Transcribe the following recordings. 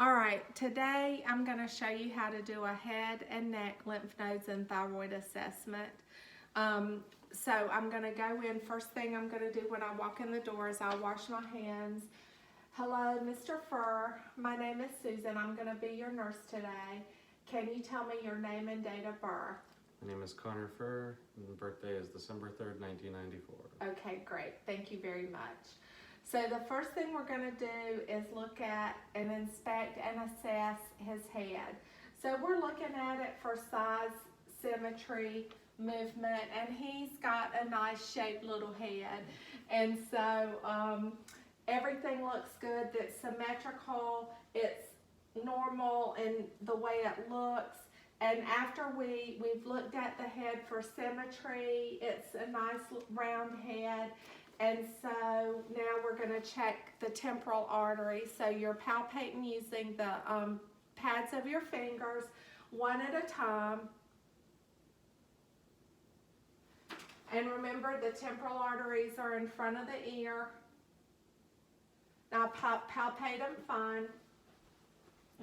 All right, today I'm going to show you how to do a head and neck lymph nodes and thyroid assessment. So I'm going to go in. First thing I'm going to do when I walk in the door is I'll wash my hands. Hello, Mr. Furr. My name is Susan. I'm going to be your nurse today. Can you tell me your name and date of birth? My name is Connor Furr, and the birthday is December 3rd, 1994. Okay, great. Thank you very much. So the first thing we're going to do is look at and inspect and assess his head. So we're looking at it for size, symmetry, movement, and he's got a nice shaped little head. And so everything looks good. It's symmetrical. It's normal in the way it looks. And after we've looked at the head for symmetry, it's a nice round head. And so now we're going to check the temporal artery. So you're palpating using the pads of your fingers, one at a time. And remember, the temporal arteries are in front of the ear. Now palpate them fine.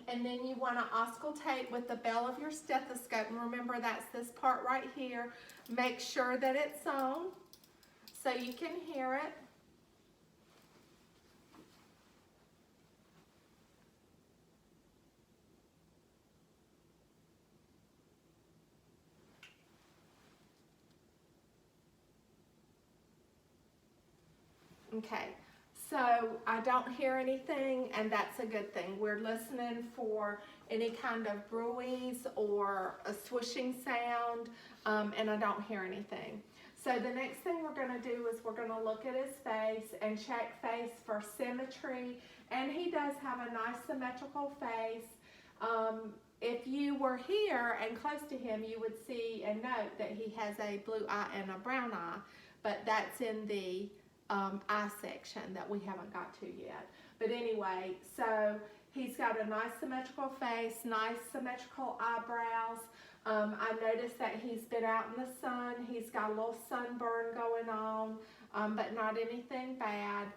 And then you want to auscultate with the bell of your stethoscope. And remember, that's this part right here. Make sure that it's on so you can hear it. Okay. So I don't hear anything, and that's a good thing. We're listening for any kind of bruise or a swishing sound, and I don't hear anything. So the next thing we're going to do is we're going to look at his face and check face for symmetry, and he does have a nice symmetrical face. If you were here and close to him, you would see and note that he has a blue eye and a brown eye, but that's in the eye section that we haven't got to yet. But anyway, so he's got a nice symmetrical face, nice symmetrical eyebrows. I noticed that he's been out in the sun. He's got a little sunburn going on, but not anything bad.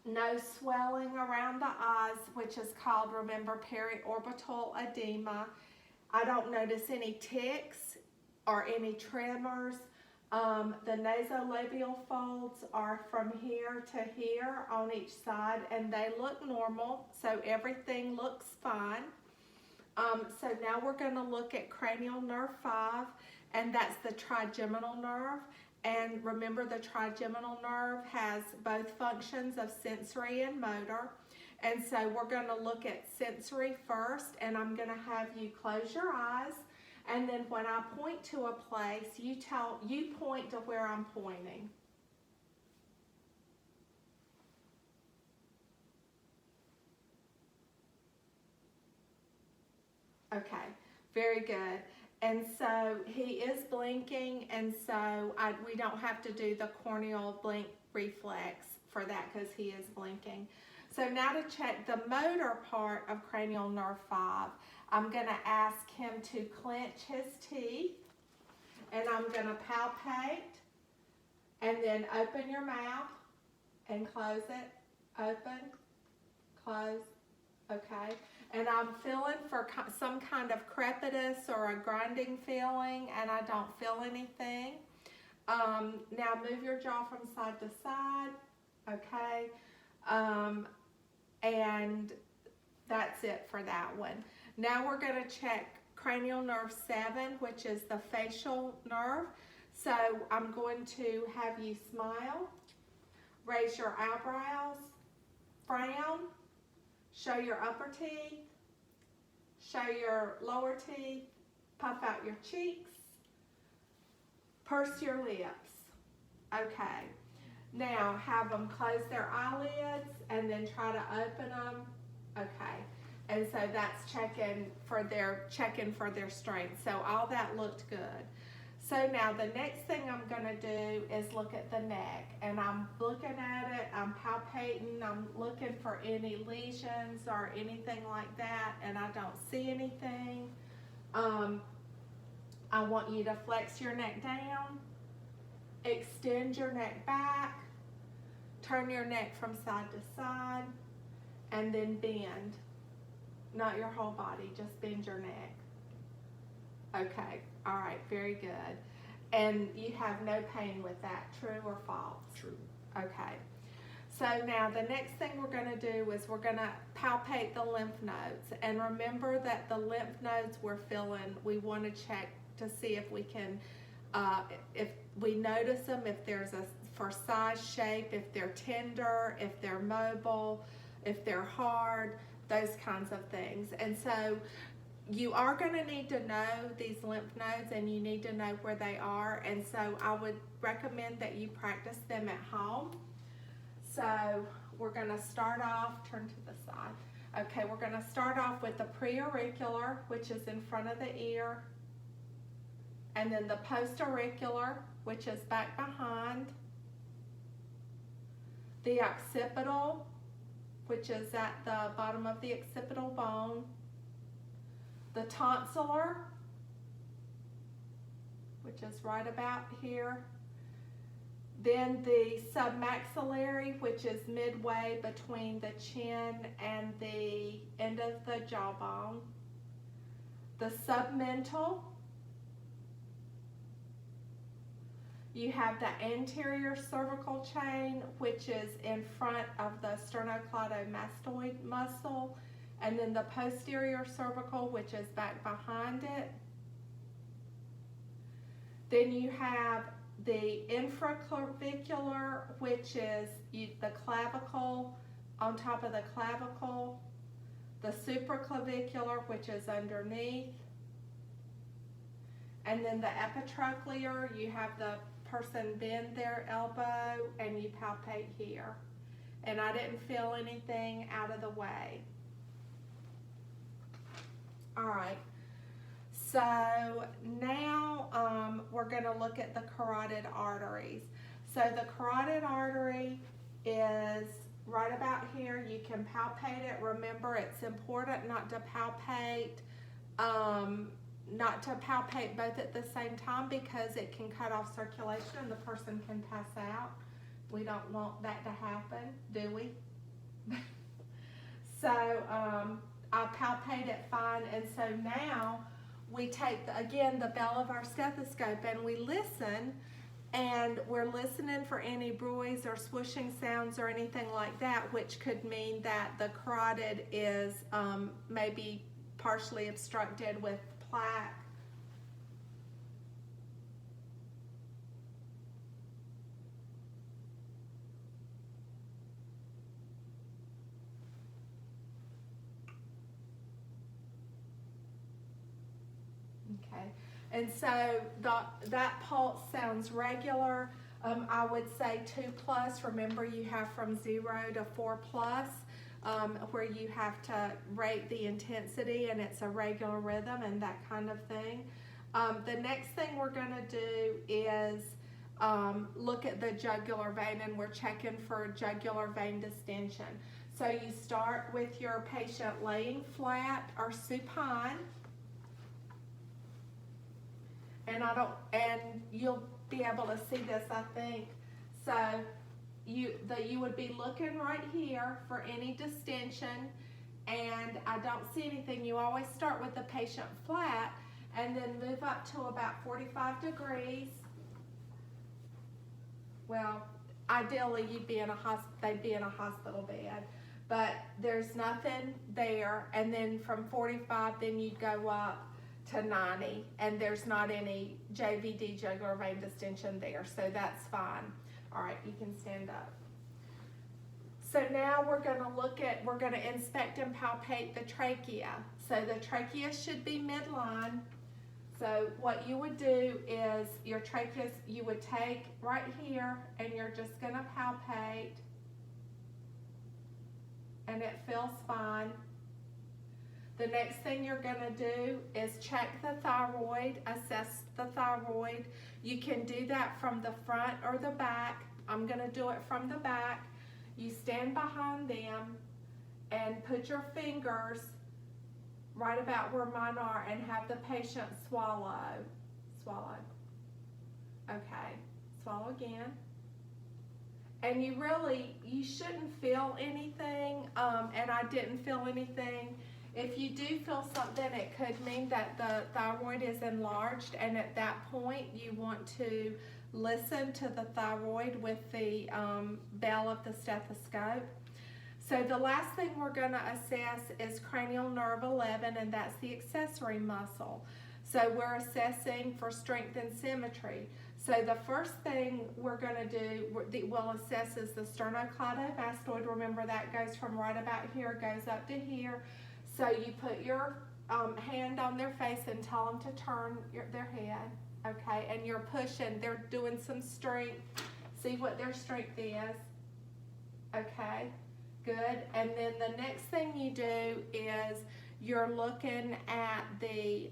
No swelling around the eyes, which is called, remember, periorbital edema. I don't notice any tics or any tremors. The nasolabial folds are from here to here on each side, and they look normal, so everything looks fine. So now we're going to look at cranial nerve 5, and that's the trigeminal nerve. And remember, the trigeminal nerve has both functions of sensory and motor. And so we're going to look at sensory first, and I'm going to have you close your eyes. And then when I point to a place, you point to where I'm pointing. Okay, very good. And so he is blinking, and so we don't have to do the corneal blink reflex for that because he is blinking. So now to check the motor part of cranial nerve 5, I'm going to ask him to clench his teeth, and I'm going to palpate, and then open your mouth and close it. Open, close, okay. And I'm feeling for some kind of crepitus or a grinding feeling, and I don't feel anything. Now move your jaw from side to side, okay. And that's it for that one. Now we're going to check cranial nerve 7, which is the facial nerve. So I'm going to have you smile, raise your eyebrows, frown, show your upper teeth, show your lower teeth, puff out your cheeks, purse your lips. Okay. Now have them close their eyelids and then try to open them. Okay. And so that's checking for their strength. So all that looked good. So now the next thing I'm going to do is look at the neck. And I'm looking at it, I'm palpating, I'm looking for any lesions or anything like that, and I don't see anything. I want you to flex your neck down, extend your neck back, turn your neck from side to side, and and then bend. Not your whole body, just bend your neck. Okay, all right, very good. And you have no pain with that, true or false? True. Okay. So now the next thing we're going to do is we're going to palpate the lymph nodes. And remember that the lymph nodes we're feeling, we want to check to see if we can, if we notice them, if there's a for size, shape, if they're tender, if they're mobile, if they're hard, those kinds of things. And so you are going to need to know these lymph nodes, and you need to know where they are. And so I would recommend that you practice them at home. So we're going to start off, turn to the side. Okay, we're going to start off with the preauricular, which is in front of the ear, and then the postauricular, which is back behind, the occipital, which is at the bottom of the occipital bone, the tonsillar, which is right about here, then the submaxillary, which is midway between the chin and the end of the jawbone, the submental, you have the anterior cervical chain, which is in front of the sternocleidomastoid muscle, and then the posterior cervical, which is back behind it. Then you have the infraclavicular, which is the clavicle on top of the clavicle, the supraclavicular, which is underneath, and then the epitrochlear, you have the person bend their elbow and you palpate here. And I didn't feel anything out of the way. All right. So now we're going to look at the carotid arteries. So the carotid artery is right about here. You can palpate it. Remember, it's important not to palpate both at the same time, because it can cut off circulation and the person can pass out. We don't want that to happen, do we? So I palpate it fine, and so now we take, again, the bell of our stethoscope and we listen, and we're listening for any bruise or swooshing sounds or anything like that, which could mean that the carotid is maybe partially obstructed with plaque. Okay, and so that pulse sounds regular. I would say 2+. Remember, you have from 0 to 4+, where you have to rate the intensity, and it's a regular rhythm and that kind of thing. The next thing we're going to do is look at the jugular vein, and we're checking for jugular vein distension. So you start with your patient laying flat or supine. And you'll be able to see this, I think. So you would be looking right here for any distension, and I don't see anything. You always start with the patient flat and then move up to about 45 degrees. Well, ideally they'd be in a hospital bed, but there's nothing there. And then from 45, then you'd go up to 90, and there's not any JVD, jugular vein distension there, so that's fine. All right, you can stand up. So now we're going to inspect and palpate the trachea. So the trachea should be midline. So what you would do is your trachea, you would take right here, and you're just going to palpate, and it feels fine. The next thing you're going to do is check the thyroid, assess the thyroid. You can do that from the front or the back. I'm going to do it from the back. You stand behind them and put your fingers right about where mine are and have the patient swallow. Swallow. Okay. Swallow again. and you shouldn't feel anything, and I didn't feel anything. If you do feel something, it could mean that the thyroid is enlarged, and at that point you want to listen to the thyroid with the bell of the stethoscope. So the last thing we're going to assess is cranial nerve 11, and that's the accessory muscle. So we're assessing for strength and symmetry. So the first thing we're going to do, we'll assess is the sternocleidomastoid. Remember, that goes from right about here, goes up to here. So you put your hand on their face and tell them to turn their head, okay? And you're pushing, they're doing some strength. See what their strength is, okay? Good. And then the next thing you do is you're looking at the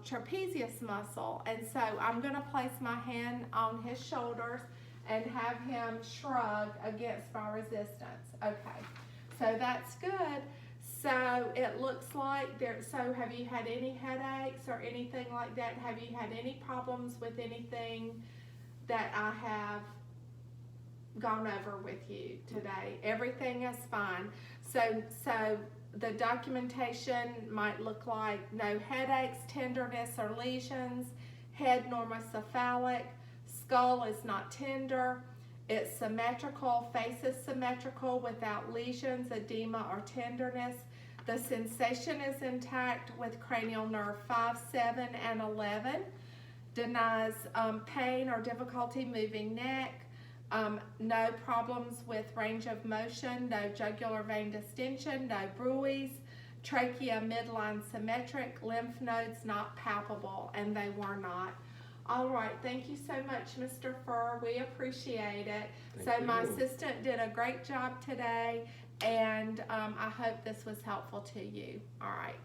trapezius muscle. And so I'm going to place my hand on his shoulders and have him shrug against my resistance. Okay, so that's good. So it looks like so have you had any headaches or anything like that? Have you had any problems with anything that I have gone over with you today? Everything is fine. So the documentation might look like no headaches, tenderness or lesions, head normocephalic, skull is not tender, it's symmetrical, face is symmetrical without lesions, edema or tenderness. The sensation is intact with cranial nerve 5, 7, and 11. Denies pain or difficulty moving neck. No problems with range of motion, no jugular vein distension, no bruits, trachea midline symmetric, lymph nodes not palpable, and they were not. All right, thank you so much, Mr. Furr. We appreciate it. Thank My you. assistant did a great job today, and I hope this was helpful to you. All right.